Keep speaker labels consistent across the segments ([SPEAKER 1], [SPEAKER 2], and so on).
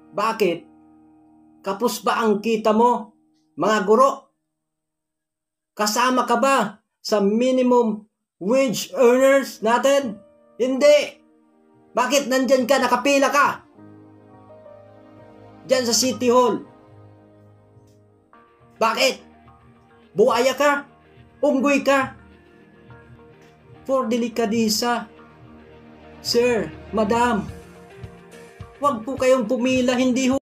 [SPEAKER 1] Bakit? Kapos ba ang kita mo, mga guro? Kasama ka ba sa minimum wage earners natin? Hindi! Bakit nandyan ka, nakapila ka? Diyan sa City Hall. Bakit? Buaya ka? Unggoy ka? For delikadisa. Sir, madam, huwag po kayong pumila, hindi ho.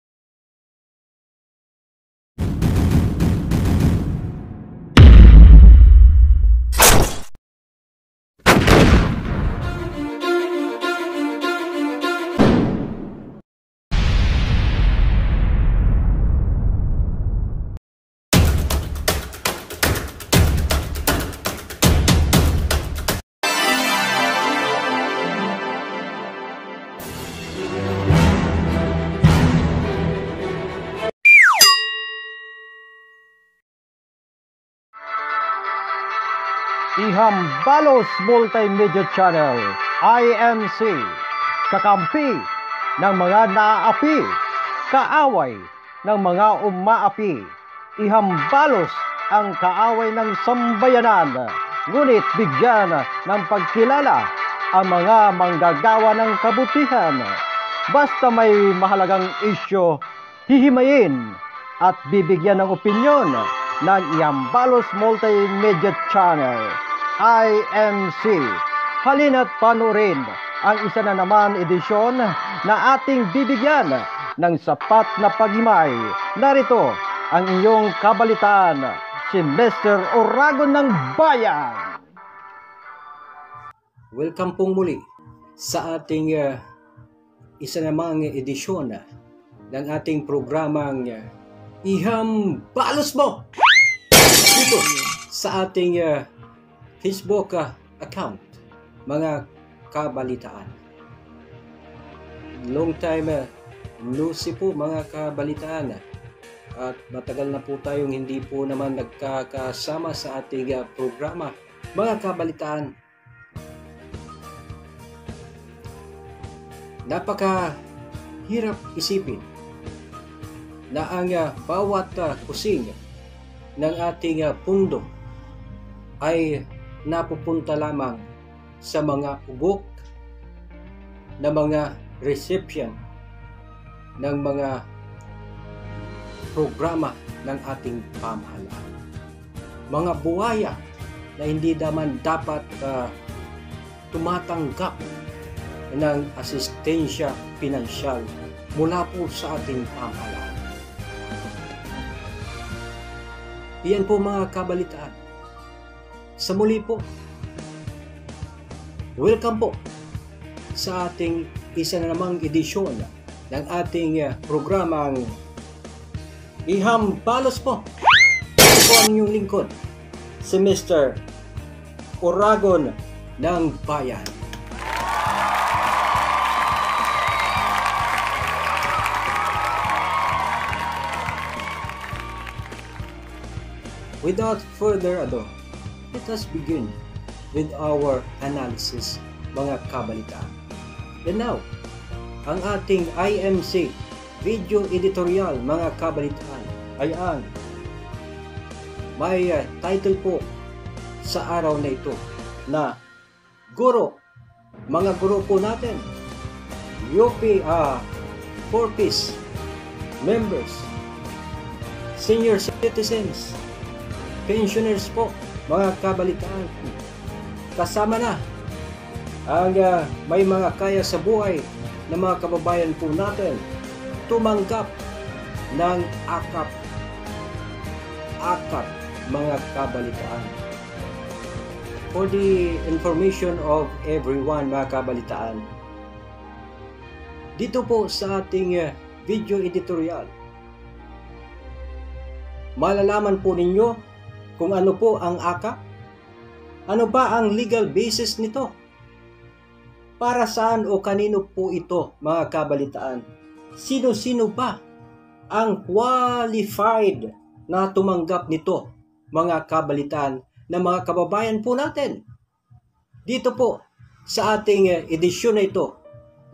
[SPEAKER 2] Ihambalos Multimedia Channel, IMC, kakampi ng mga naaapi, kaaway ng mga umaapi. Ihambalos ang kaaway ng sambayanan, ngunit bigyan ng pagkilala ang mga manggagawa ng kabutihan. Basta may mahalagang isyu, hihimayin at bibigyan ng opinyon ng Ihambalos Multimedia Channel, IMC. Halina't panurin ang isa na naman edisyon na ating bibigyan ng sapat na paghimay. Narito ang iyong kabalitaan, si Mr. Oragon ng Bayan.
[SPEAKER 1] Welcome pong muli sa ating isa namang edisyon ng ating programang Ihambalos Mo! Dito sa ating Facebook account, mga kabalitaan. Long time no see po, mga kabalitaan, at matagal na po tayong hindi po naman nagkakasama sa ating programa, mga kabalitaan. Napakahirap isipin na ang bawat kusing ng ating pundo ay napupunta lamang sa mga ugok na mga reception ng mga programa ng ating pamahalaan. Mga buhaya na hindi naman dapat tumatanggap ng asistensya pinansyal mula po sa ating pamahalaan. Iyan po, mga kabalitaan. Sa muli po, welcome po sa ating isa na namang edisyon ng ating programang Ihambalos Po. Ito po ang inyong lingkod, si Mr. Oragon ng Bayan. Without further ado, let us begin with our analysis, mga kabalitaan. And now, ang ating IMC video editorial, mga kabalitaan, ay ang may title po sa araw na ito na Guro, mga guro po natin, UP 4Ps members, senior citizens, pensioners po, mga kabalitaan. Kasama na ang may mga kaya sa buhay na mga kababayan po natin tumanggap ng akap, mga kabalitaan. For the information of everyone, mga kabalitaan, dito po sa ating video editorial, malalaman po ninyo kung ano po ang akap, ano ba ang legal basis nito, para saan o kanino po ito, mga kabalitaan, sino-sino ba ang qualified na tumanggap nito, mga kabalitaan, na mga kababayan po natin. Dito po sa ating edisyon na ito,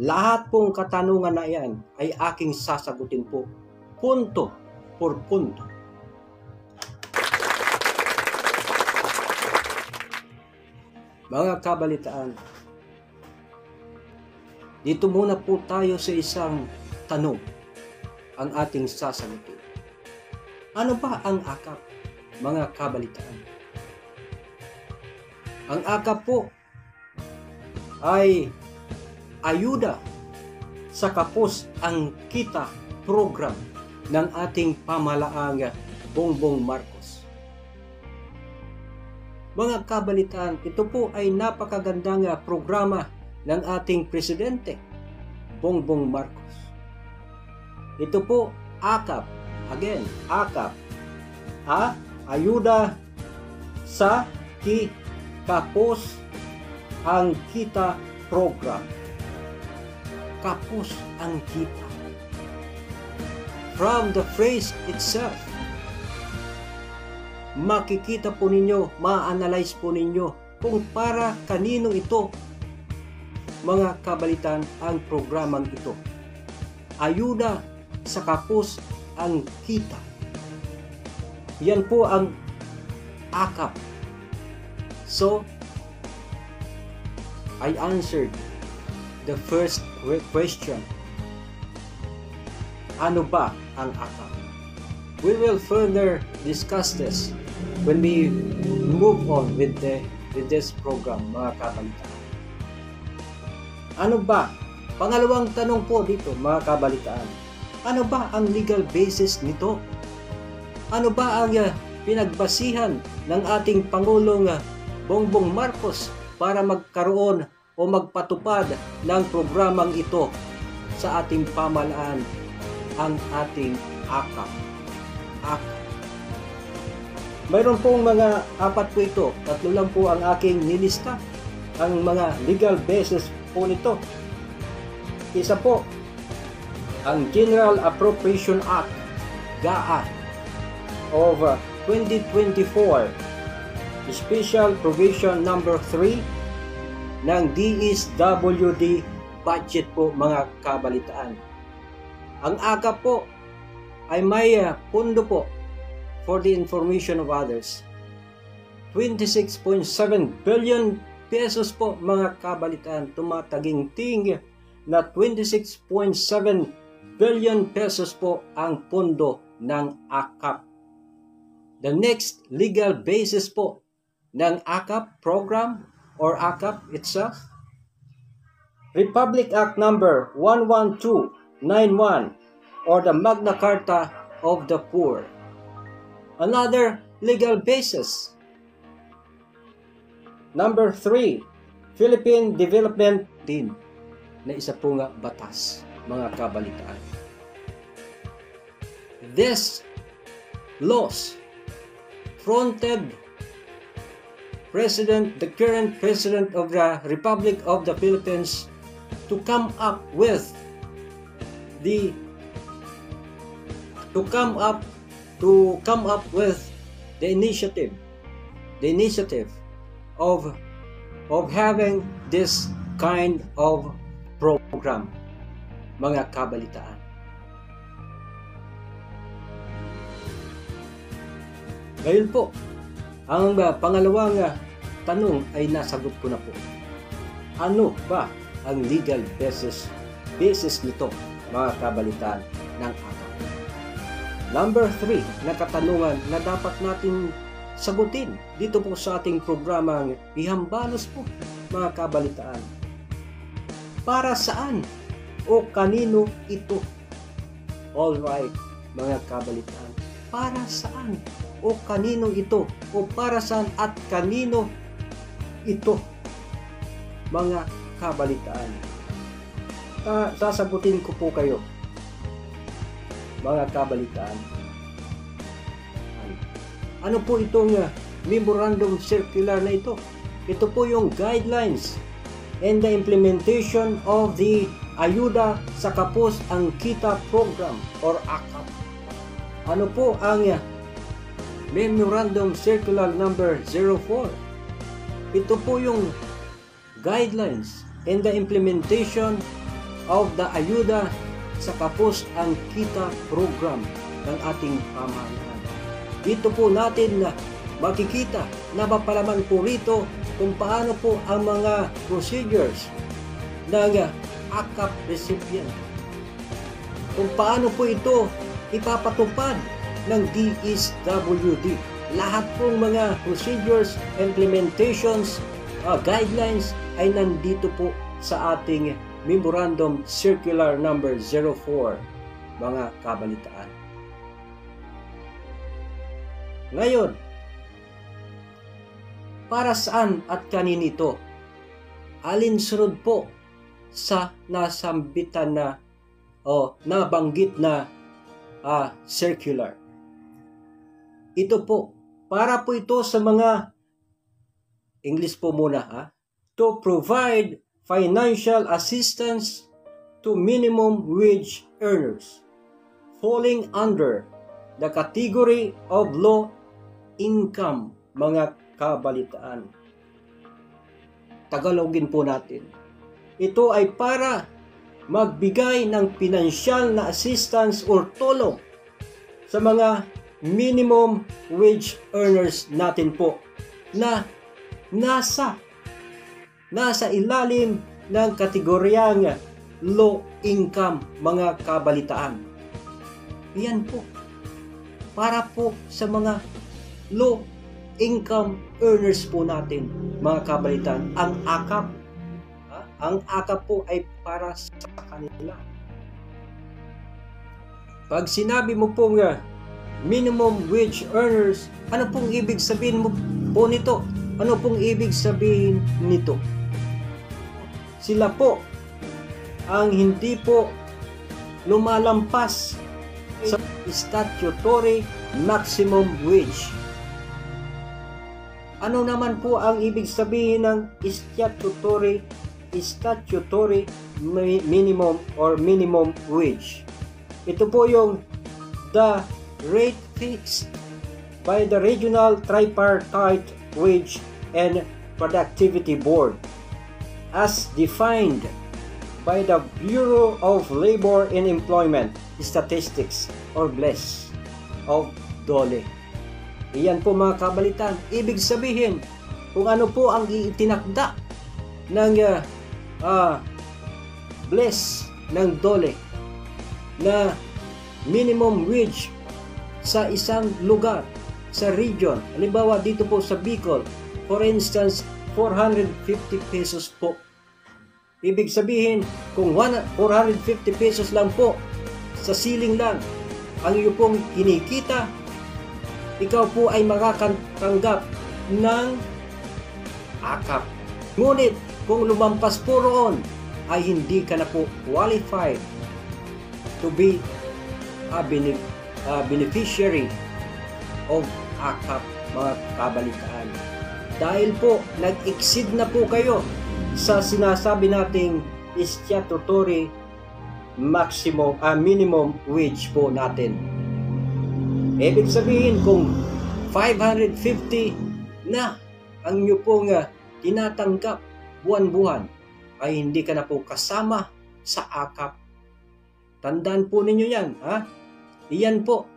[SPEAKER 1] Lahat pong katanungan na yan ay aking sasagutin po, punto por punto. Mga kabalitaan, dito muna po tayo sa isang tanong ang ating sasagutin. Ano ba ang akap, mga kabalitaan? Ang akap po ay ayuda sa kapos ang kita program ng ating pamahalaang Bongbong Marcos. Mga kabalitaan, ito po ay napakagandang programa ng ating presidente, Bongbong Marcos. Ito po, AKAP. Again, AKAP. Ayuda sa kapos ang kita program. Kapos ang kita. From the phrase itself, makikita po ninyo, ma-analyze po ninyo kung para kanino ito, mga kabalitan, ang programang ito. Ayuda sa kapos ang kita. Yan po ang AKAP. So, I answered the first question. Ano ba ang AKAP? We will further discuss this when we move on with this program, mga kabalitaan. Ano ba? Pangalawang tanong po dito, mga kabalitaan. Ano ba ang legal basis nito? Ano ba ang pinagbasihan ng ating Pangulong Bongbong Marcos para magkaroon o magpatupad ng programang ito sa ating pamahalaan, ang ating AKAP? Mayroon pong mga apat po ito. Tatlo lang po ang aking nilista. Ang mga legal basis po nito. Isa po, ang General Appropriation Act, GAA, of 2024, Special Provision number 3 ng DSWD budget po, mga kabalitaan. Ang AKAP po ay may pondo po for the information of others. 26.7 billion pesos po, mga kabalitaan. Tumataginting na 26.7 billion pesos po ang pondo ng AKAP. The next legal basis po ng AKAP program or AKAP itself, Republic Act number 11291 or the Magna Carta of the Poor. Another legal basis, number 3, Philippine Development Din, na isa po nga batas, mga kabalitaan. This laws fronted the current President of the Republic of the Philippines to come up with the initiative of having this kind of program, mga kabalitaan. Ngayon po, ang pangalawang tanong ay nasagot ko na po. Ano ba ang legal basis nito, mga kabalitaan, ng AKAP? Number 3 na katanungan na dapat natin sagutin dito po sa ating programang Ihambalos po, mga kabalitaan. Para saan o kanino ito? Alright, mga kabalitaan. Para saan o kanino ito? O para saan at kanino ito, mga kabalitaan? Sasagutin ko po kayo, mga kabalitaan. Ano po itong memorandum circular na ito? Ito po yung guidelines and the implementation of the Ayuda sa Kapos ang Kita Program or AKAP. Ano po ang memorandum circular number 04? Ito po yung guidelines and the implementation of the Ayuda sa Kapos ang Kita program ng ating pamahalaan. Dito po natin na makikita na mapalaman po rito kung paano po ang mga procedures ng AKAP recipient. Kung paano po ito ipapatupad ng DSWD. Lahat pong mga procedures, implementations, guidelines ay nandito po sa ating Memorandum Circular Number 04, mga kabalitaan. Ngayon, para saan at kaninito? Alinsunod po sa nasambitan na o nabanggit na circular. Ito po, para po ito sa mga English po muna, to provide financial assistance to minimum wage earners falling under the category of low income, mga kabalitaan. Tagalogin po natin. Ito ay para magbigay ng pinansyal na assistance or tulong sa mga minimum wage earners natin po na nasa ilalim ng kategoryang low income, mga kabalitaan. Yan po. Para po sa mga low income earners po natin, mga kabalitaan. Ang AKAP, po ay para sa kanila. Pag sinabi mo po nga minimum wage earners, ano pong ibig sabihin mo po nito? Ano pong ibig sabihin nito? Sila po ang hindi po lumalampas sa statutory maximum wage. Ano naman po ang ibig sabihin ng statutory minimum or minimum wage? Ito po yung the rate fixed by the Regional Tripartite Wage and Productivity Board as defined by the Bureau of Labor and Employment Statistics or BLES of DOLE. Iyan po, mga kabalitan. Ibig sabihin kung ano po ang itinakda ng BLES ng DOLE na minimum wage sa isang lugar, sa region. Halimbawa dito po sa Bicol, for instance, 450 pesos po. Ibig sabihin, kung 450 pesos lang po, sa ceiling lang, ang iyo pong kinikita, ikaw po ay makakatanggap ng AKAP. Ngunit, kung lumampas po roon, ay hindi ka na po qualified to be a beneficiary of AKAP, mga kabalitaan. Dahil po, nag-exceed na po kayo sa sinasabi nating statutory minimum wage po natin. Ibig sabihin, kung 550 na ang inyo pong tinatanggap buwan-buwan, ay hindi ka na po kasama sa AKAP. Tandaan po ninyo yan, Iyan po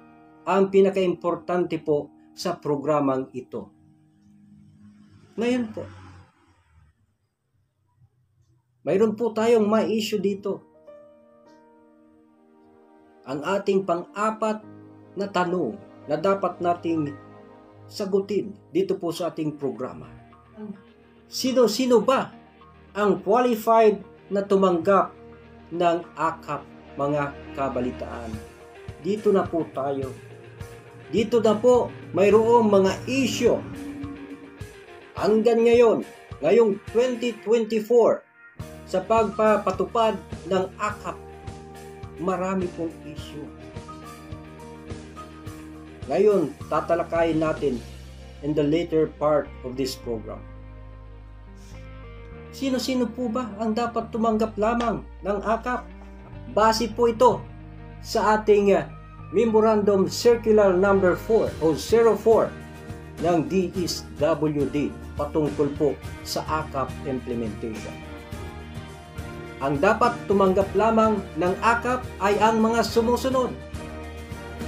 [SPEAKER 1] ang pinaka-importante po sa programang ito. Ngayon po, mayroon po tayong may issue dito. Ang ating pang-apat na tanong na dapat nating sagutin dito po sa ating programa. Sino-sino ba ang qualified na tumanggap ng AKAP, mga kabalitaan? Dito na po tayo. Dito na po mayroong mga issue. Hanggang ngayong 2024, sa pagpapatupad ng AKAP, marami pong issue. Ngayon, tatalakayin natin in the later part of this program. Sino-sino po ba ang dapat tumanggap lamang ng AKAP? Base po ito sa ating Memorandum Circular Number 4 o 04 ng DSWD patungkol po sa AKAP implementation. Ang dapat tumanggap lamang ng AKAP ay ang mga sumusunod.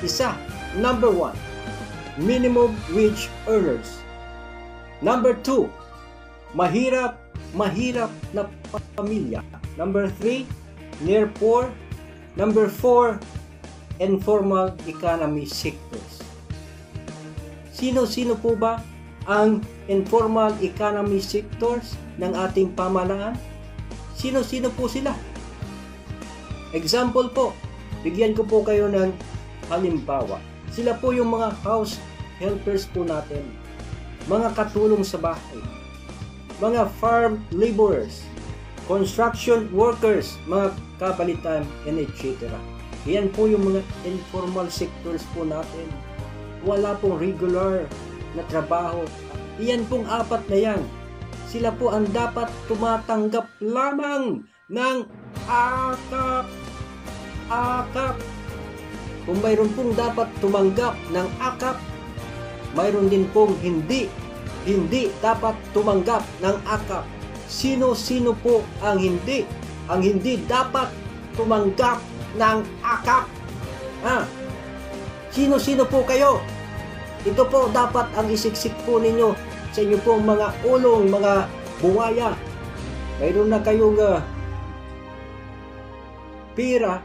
[SPEAKER 1] Isa, number 1, minimum wage earners. Number 2, mahirap na pamilya. Number 3, near poor. Number 4, informal economy sectors. Sino-sino po ba ang informal economy sectors ng ating pamahalaan? Sino-sino po sila? Example po, bigyan ko po kayo ng halimbawa. Sila po yung mga house helpers po natin, mga katulong sa bahay, mga farm laborers, construction workers, mga kabalitan, and etc. Yan po yung mga informal sectors po natin. Wala pong regular na trabaho. Iyan pong apat na yan. Sila po ang dapat tumatanggap lamang ng AKAP. AKAP. Kung mayroon pong dapat tumanggap ng AKAP, mayroon din pong hindi dapat tumanggap ng AKAP. Sino-sino po ang hindi dapat tumanggap ng AKAP? Sino-sino po kayo? Ito po dapat ang isiksik po ninyo sa inyo pong mga ulong, mga buwaya. Mayroon na kayong pira,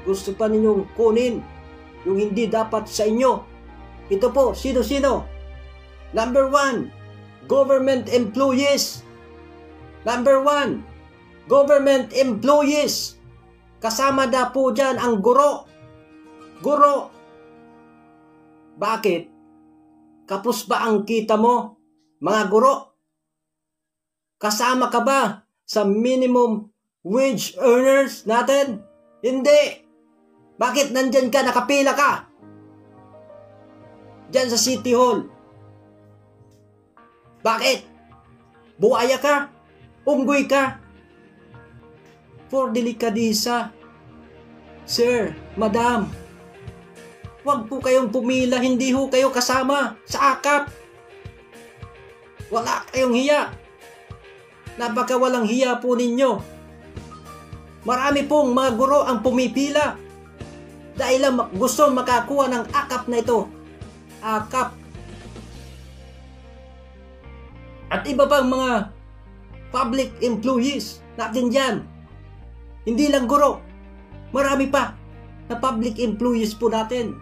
[SPEAKER 1] gusto pa ninyong kunin yung hindi dapat sa inyo. Ito po, sino-sino? Number 1, government employees. Number 1, government employees. Kasama na po dyan ang guro. Guro. Bakit? Kapos ba ang kita mo, mga guro? Kasama ka ba sa minimum wage earners natin? Hindi. Bakit nandyan ka, nakapila ka? Diyan sa City Hall. Bakit? Buaya ka? Unggoy ka? For delikadisa. Sir, madam, huwag po kayong pumila, hindi ho kayo kasama sa AKAP. Wala kayong hiya. Napakawalang hiya po ninyo. Marami pong mga guro ang pumipila dahil lang gusto makakuha ng AKAP na ito. AKAP. At iba pang mga public employees natin dyan. Hindi lang guro. Marami pa na public employees po natin.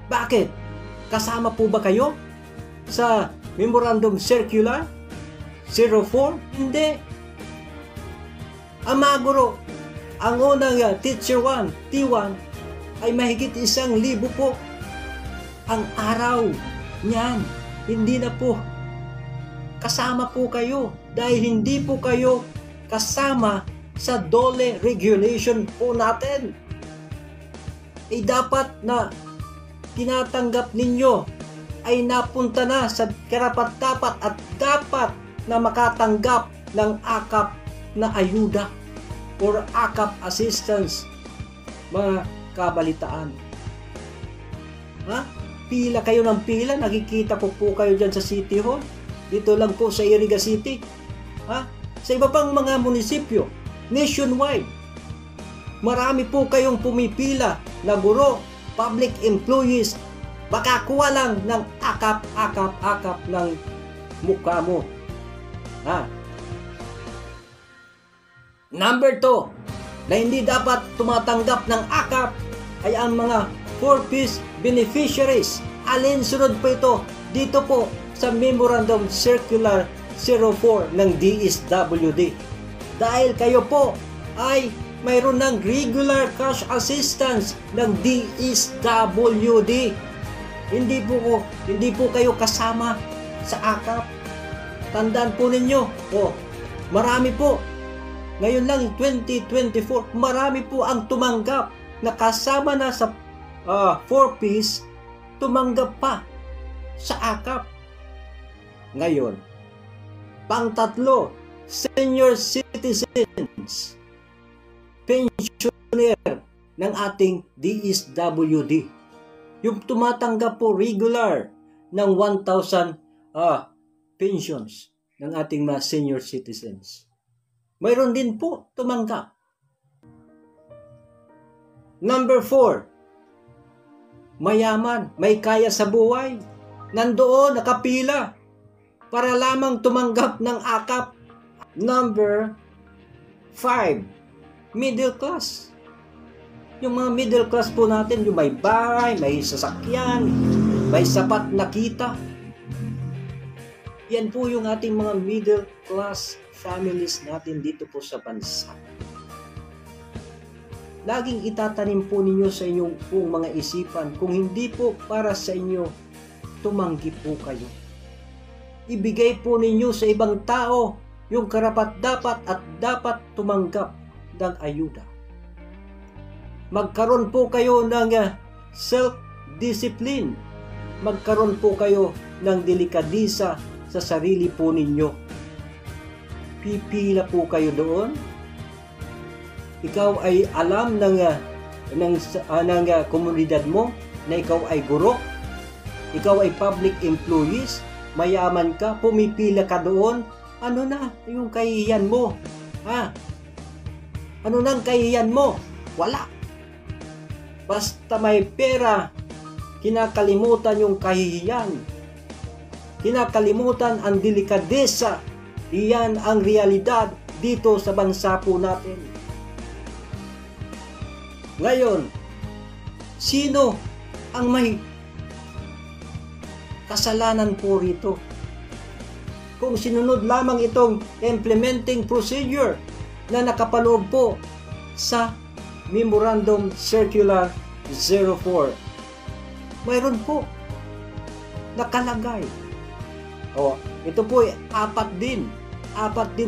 [SPEAKER 1] Bakit? Kasama po ba kayo sa Memorandum Circular 04? Hindi. Ang mga guro, ang unang Teacher 1, T1, ay mahigit 1,000 po ang araw niyan. Hindi na po kasama po kayo dahil hindi po kayo kasama sa DOLE regulation po natin. Dapat na tinatanggap ninyo ay napunta na sa karapat-dapat at dapat na makatanggap ng AKAP na ayuda or AKAP assistance, mga kabalitaan. Pila kayo ng pila, nakikita ko po kayo dyan sa City Hall, dito lang po sa Iriga City, sa iba pang mga munisipyo, nationwide. Marami po kayong pumipila na guro, public employees, makakuha lang ng AKAP ng mukha mo. Number 2, na hindi dapat tumatanggap ng AKAP ay ang mga 4-piece beneficiaries. Alinsunod po ito dito po sa Memorandum Circular 04 ng DSWD. Dahil kayo po ay mayroon ng regular cash assistance ng DSWD. Hindi po kayo kasama sa AKAP. Tandaan po ninyo, marami po. Ngayon lang 2024, marami po ang tumanggap na kasama na sa 4-piece, tumanggap pa sa AKAP. Ngayon, pang-tatlo, senior citizens, pensioner ng ating DSWD. Yung tumatanggap po regular ng 1,000 pensions ng ating mga senior citizens. mayroon din po tumanggap. Number 4, mayaman, may kaya sa buhay. Nandoon, nakapila para lamang tumanggap ng akap. Number 5, middle class. Yung mga middle class po natin, yung may bahay, may sasakyan, may sapat na kita. Yan po yung ating mga middle class families natin dito po sa bansa. Laging itatanim po ninyo sa inyong pong mga isipan, kung hindi po para sa inyo, tumanggi po kayo. Ibigay po ninyo sa ibang tao yung karapat-dapat at dapat tumanggap ng ayuda. Magkaroon po kayo ng self-discipline. Magkaroon po kayo ng delikadisa sa sarili po ninyo. Pipila po kayo doon. Ikaw ay alam ng komunidad mo na ikaw ay guro. Ikaw ay public employees. Mayaman ka, pumipila ka doon. Ano na yung kahihiyan mo? Ano nang kahihiyan mo? Wala. Basta may pera, kinakalimutan yung kahihiyan. Kinakalimutan ang delikadesa. Iyan ang realidad dito sa bansa po natin. Ngayon, sino ang may kasalanan po rito? Kung sinunod lamang itong implementing procedure na nakapaloob po sa Memorandum Circular 04. Mayroon po nakalagay. Ito po ay apat din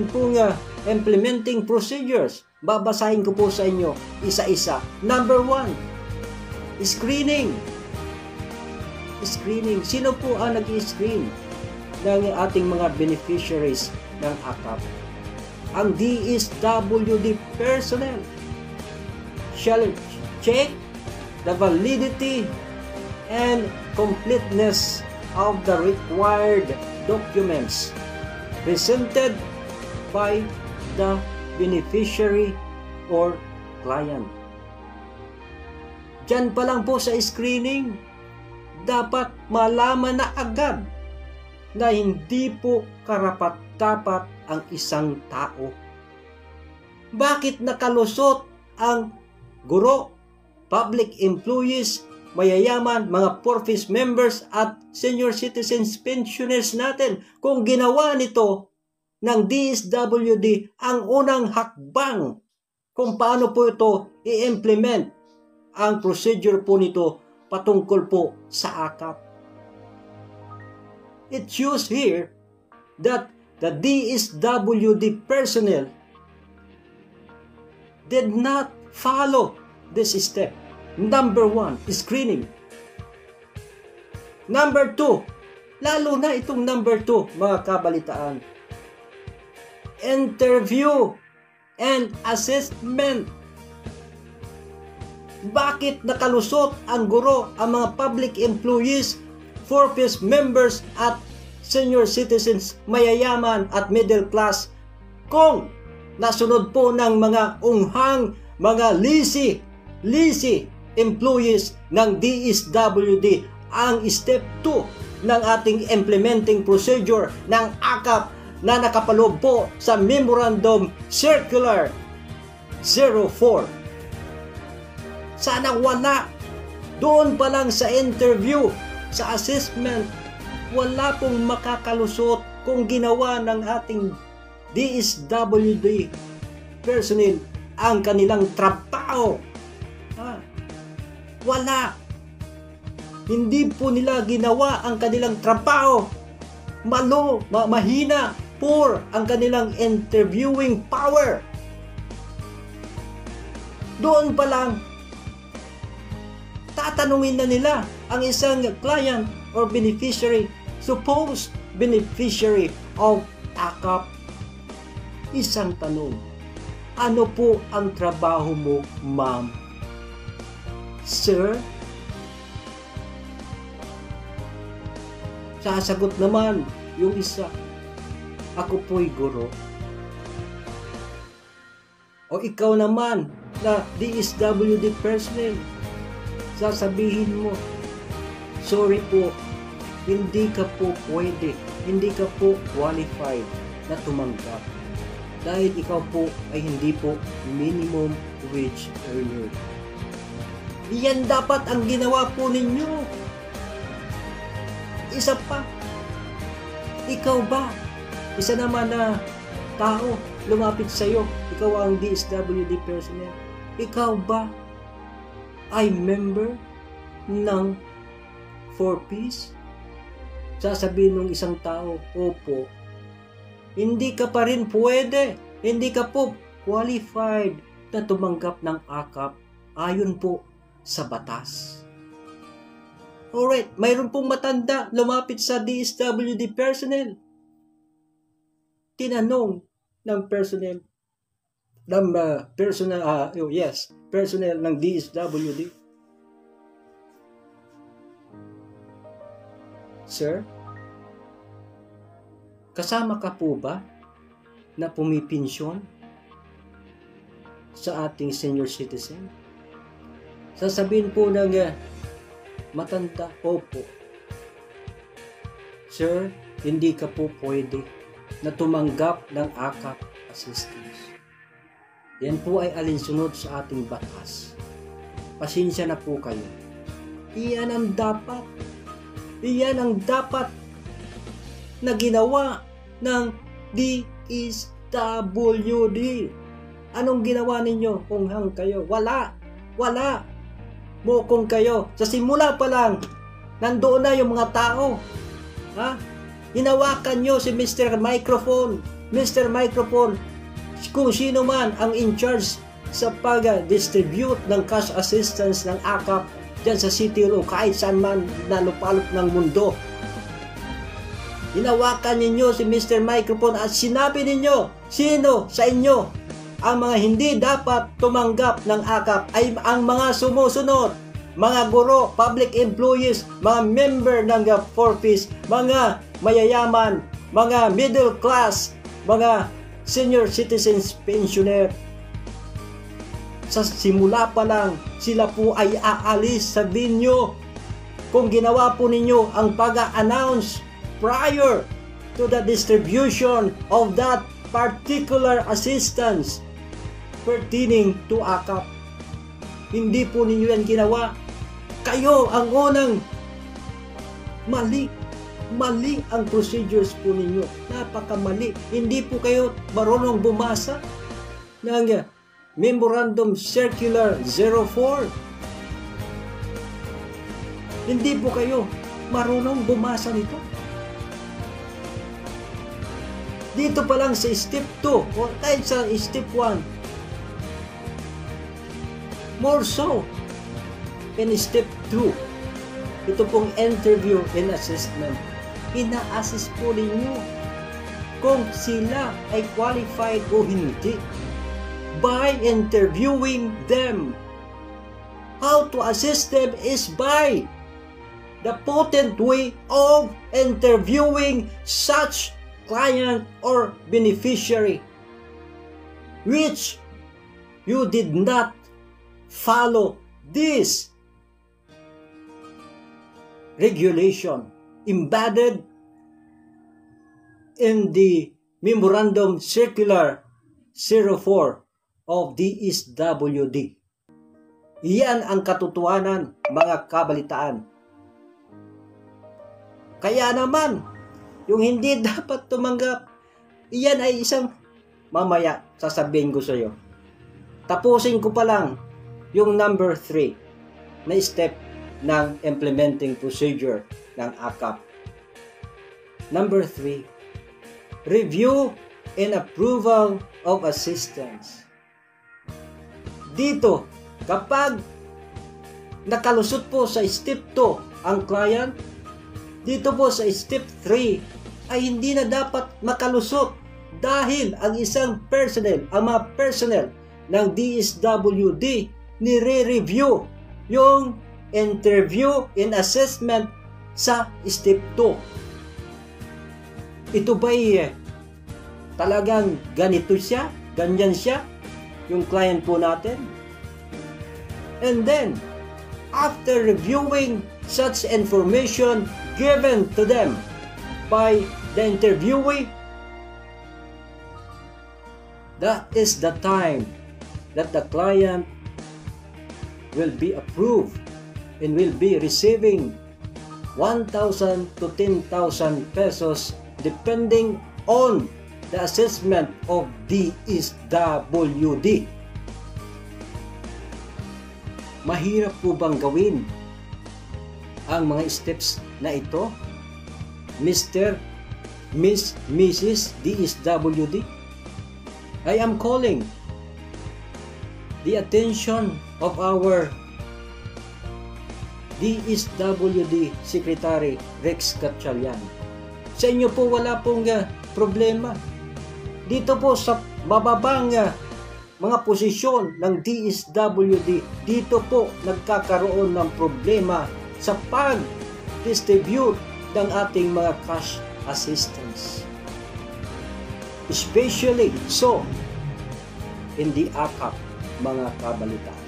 [SPEAKER 1] po nga implementing procedures. Babasahin ko po sa inyo isa-isa. Number 1, screening. Screening. Sino po ang nag-i-screen ng ating mga beneficiaries ng AKAP? Ang DSWD personnel shall check the validity and completeness of the required documents presented by the beneficiary or client. Diyan pa lang po sa screening, dapat malaman na agad na hindi po karapat-dapat ang isang tao. Bakit nakalusot ang guro, public employees, mayayaman, mga porfis members at senior citizens pensioners natin kung ginawa nito ng DSWD ang unang hakbang kung paano po ito i-implement ang procedure po nito patungkol po sa AKAP. It shows here that the DSWD personnel did not follow this step. Number 1, screening. Number 2, lalo na itong number 2, mga kabalitaan, interview and assessment. Bakit nakalusot ang guro, ang mga public employees, forfeit members at senior citizens, mayayaman at middle class kung nasunod po ng mga unghang, mga lazy employees ng DSWD ang step 2 ng ating implementing procedure ng AKAP na nakapaloob po sa Memorandum Circular 04. Sana wala. Doon pa lang sa interview, sa assessment, wala pong makakalusot kung ginawa ng ating DSWD personnel ang kanilang trabaho. Wala. Hindi po nila ginawa ang kanilang trabaho. Mahina, poor ang kanilang interviewing power. Doon pa lang, tatanungin na nila ang isang client or beneficiary, supposed beneficiary of AKAP. Isang tanong, ano po ang trabaho mo, ma'am? Sir? Sasagot naman yung isa, ako po'y guro. O ikaw naman na DSWD personnel, sasabihin mo, sorry po, hindi ka po pwede, hindi ka po qualified na tumanggap dahil ikaw po ay hindi po minimum wage earner. Iyan dapat ang ginawa po ninyo. Isa pa, ikaw ba, isa naman na tao lumapit sa iyo, ikaw ang DSWD personnel, ikaw ba ay member ng 4Ps? Sasabihin ng isang tao, opo, hindi ka pa rin pwede, hindi ka po qualified na tumanggap ng AKAP ayon po sa batas. Alright, mayroon pong matanda lumapit sa DSWD personnel. Tinanong ng personnel ng DSWD, Sir, kasama ka po ba na pumipensyon sa ating senior citizen? Sasabihin po ng matanda, opo. Sir, hindi ka po pwede na tumanggap ng AKAP assistance. Yan po ay alinsunod sa ating batas. Pasensya na po kayo. Iyan ang dapat na ginawa ng DSWD. Anong ginawa ninyo kung hang kayo? Wala. Mukong kayo. Sa simula pa lang, nandoon na yung mga tao. Hinawakan nyo si Mr. Microphone. Mr. Microphone, kung sino man ang in charge sa pag-distribute ng cash assistance ng AKAP dyan sa city o kahit saan man na lupalop ng mundo. Hinawakan ninyo si Mr. Microphone at sinabi ninyo, sino sa inyo ang mga hindi dapat tumanggap ng AKAP ay ang mga sumusunod. Mga guro, public employees, mga member ng 4Ps, mga mayayaman, mga middle class, mga senior citizens pensioner. Sa simula pa lang, sila po ay aalis sa binyo kung ginawa po ninyo ang pag-announce prior to the distribution of that particular assistance pertaining to AKAP. Hindi po ninyo yan ginawa. Kayo ang unang mali ang procedures po ninyo. Napakamali. Hindi po kayo marunong bumasa ng Memorandum Circular 04. Hindi po kayo marunong bumasa nito. Dito pa lang sa step 2 o kahit sa step 1. More so, in step 2, ito pong interview and assessment. Ina-assess po ninyo kung sila ay qualified o hindi by interviewing them. How to assess them is by the potent way of interviewing such client or beneficiary which you did not follow this regulation embedded in the Memorandum Circular 04 of DSWD. Iyan ang katotohanan, mga kabalitaan. Kaya naman, yung hindi dapat tumanggap, iyan ay isang mamaya sasabihin ko sa iyo. Tapusin ko pa lang yung number 3 na step ng implementing procedure ng AKAP. Number 3, review and approval of assistance. Dito, kapag nakalusot po sa step 2 ang client, dito po sa step 3 ay hindi na dapat makalusot dahil ang isang personnel, ang mga personnel ng DSWD nire-review yung interview and assessment sa step 2. Ito ba'y talagang ganito siya? Ganyan siya? yung client po natin. And then, after reviewing such information given to them by the interviewee, that is the time that the client will be approved and will be receiving 1,000 to 10,000 pesos depending on the assessment of DSWD. Mahirap po bang gawin ang mga steps na ito, Mr., Miss, Mrs. DSWD? I am calling the attention of our DSWD Secretary Rex Gatchalian. Sa inyo po wala pong problema. Dito po sa bababang mga posisyon ng DSWD, dito po nagkakaroon ng problema sa pag-distribute ng ating mga cash assistance. Especially so in the AKAP, mga kabalitaan.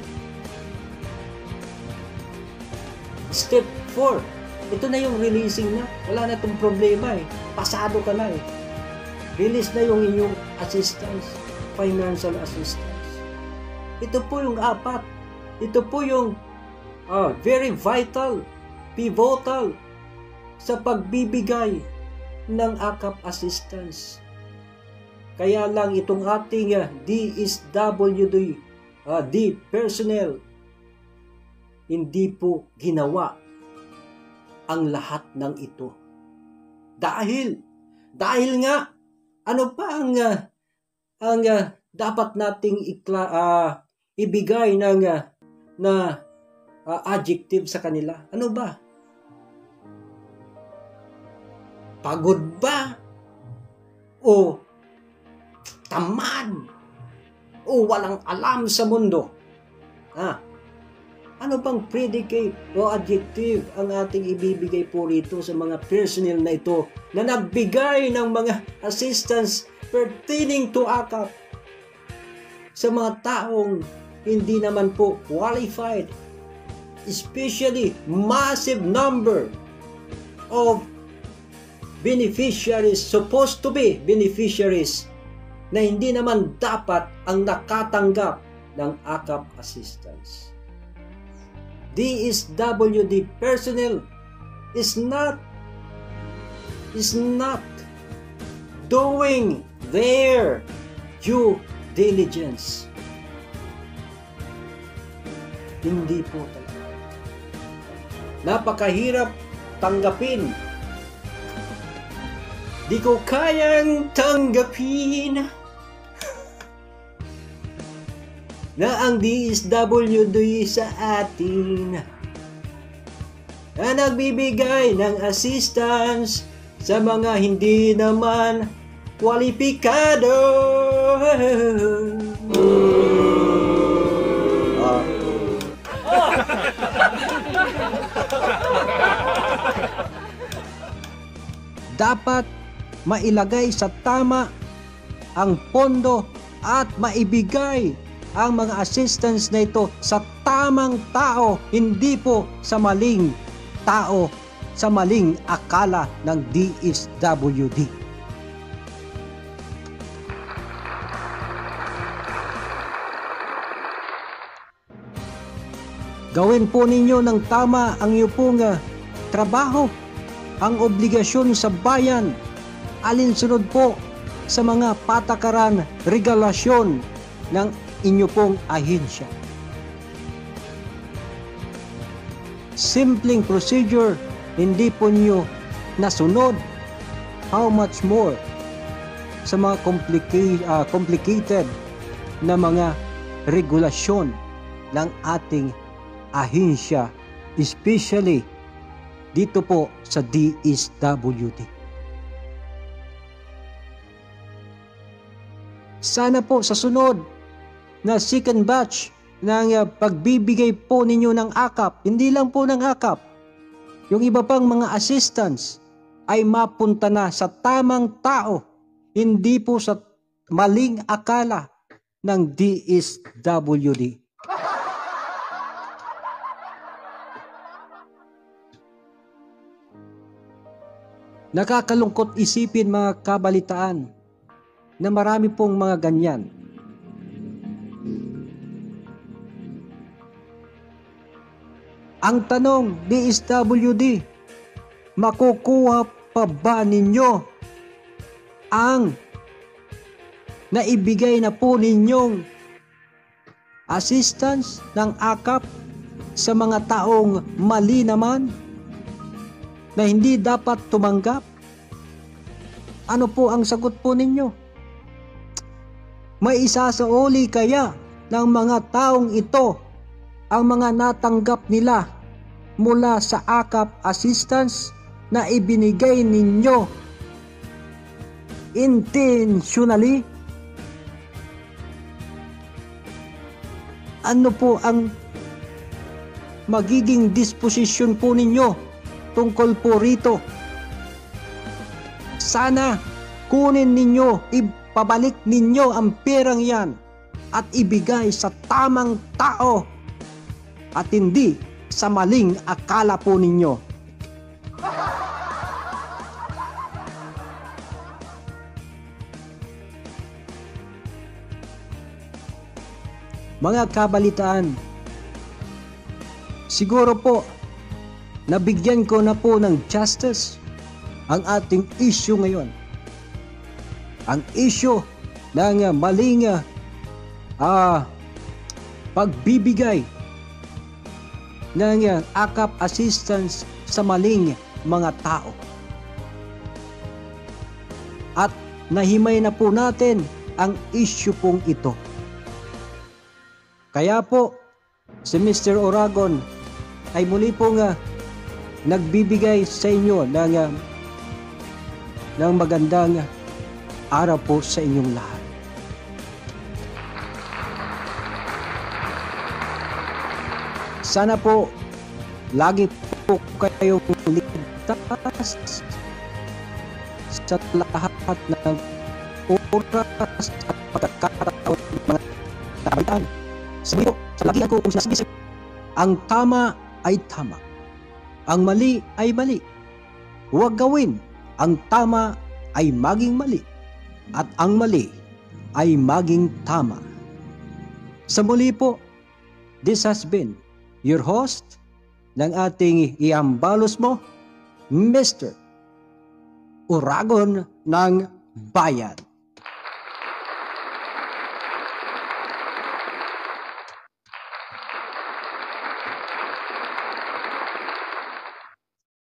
[SPEAKER 1] Step 4, ito na yung releasing na. Wala na itong problema eh. Pasado ka na eh. Release na yung inyong assistance, financial assistance. Ito po yung 4. Ito po yung very vital, pivotal sa pagbibigay ng AKAP assistance. Kaya lang itong ating DSWD personnel hindi po ginawa ang lahat ng ito. Dahil nga ano pa ang dapat nating ibigay ng adjective sa kanila? Ano ba? Pagod ba? O tamad? O walang alam sa mundo? Ano bang predicate o adjective ang ating ibibigay po rito sa mga personnel na ito na nagbigay ng mga assistance pertaining to AKAP sa mga taong hindi naman po qualified, especially massive number of beneficiaries, supposed to be beneficiaries, na hindi naman dapat ang nakatanggap ng AKAP assistance. DSWD personnel is not doing their due diligence. Hindi po talaga. Napakahirap tanggapin. Di ko kayang tanggapin na ang DSWD sa atin na nagbibigay ng assistance sa mga hindi naman kwalipikado. Dapat mailagay sa tama ang pondo at maibigay ang mga assistance na ito sa tamang tao, hindi po sa maling tao, sa maling akala ng DSWD. Gawin po ninyo ng tama ang iyo pong trabaho, ang obligasyon sa bayan, alinsunod po sa mga patakaran, regulasyon ng inyo pong ahensya. Simpleng procedure, hindi po nyo nasunod. How much more sa mga complicated na mga regulasyon ng ating ahensya, especially dito po sa DSWD. Sana po sa sunod na second batch ng pagbibigay po ninyo ng AKAP, hindi lang po ng AKAP, yung iba pang mga assistance ay mapunta na sa tamang tao, hindi po sa maling akala ng DSWD. Nakakalungkot isipin mga kabalitaan na marami pong mga ganyan. Ang tanong, DSWD, makukuha pa ba ninyo ang naibigay na po ninyong assistance ng AKAP sa mga taong mali naman na hindi dapat tumanggap? Ano po ang sagot po ninyo? May isasauli kaya ng mga taong ito ang mga natanggap nila mula sa AKAP assistance na ibinigay ninyo intentionally? Ano po ang magiging disposisyon po ninyo tungkol po rito? Sana kunin ninyo, ipabalik ninyo ang perang yan at ibigay sa tamang tao at hindi sa maling akala po ninyo. Mga kabalitaan, siguro po nabigyan ko na po ng justice ang ating issue ngayon. Ang issue ng maling pagbibigay ng AKAP assistance sa maling mga tao. At nahimay na po natin ang issue pong ito. Kaya po, si Mr. Oragon ay muli pong nagbibigay sa inyo ng magandang araw po sa inyong lahat. Sana po lagi po kayong ligtas sa lahat ng oras at pagkakataon ng mga kabalitaan. Sabi po, sa lagi ko kung sinasabi, ang tama ay tama. Ang mali ay mali. Huwag gawin. Ang tama ay maging mali. At ang mali ay maging tama. Sa muli po, this has been your host ng ating iambalos mo, Mr. Oragon ng Bayan.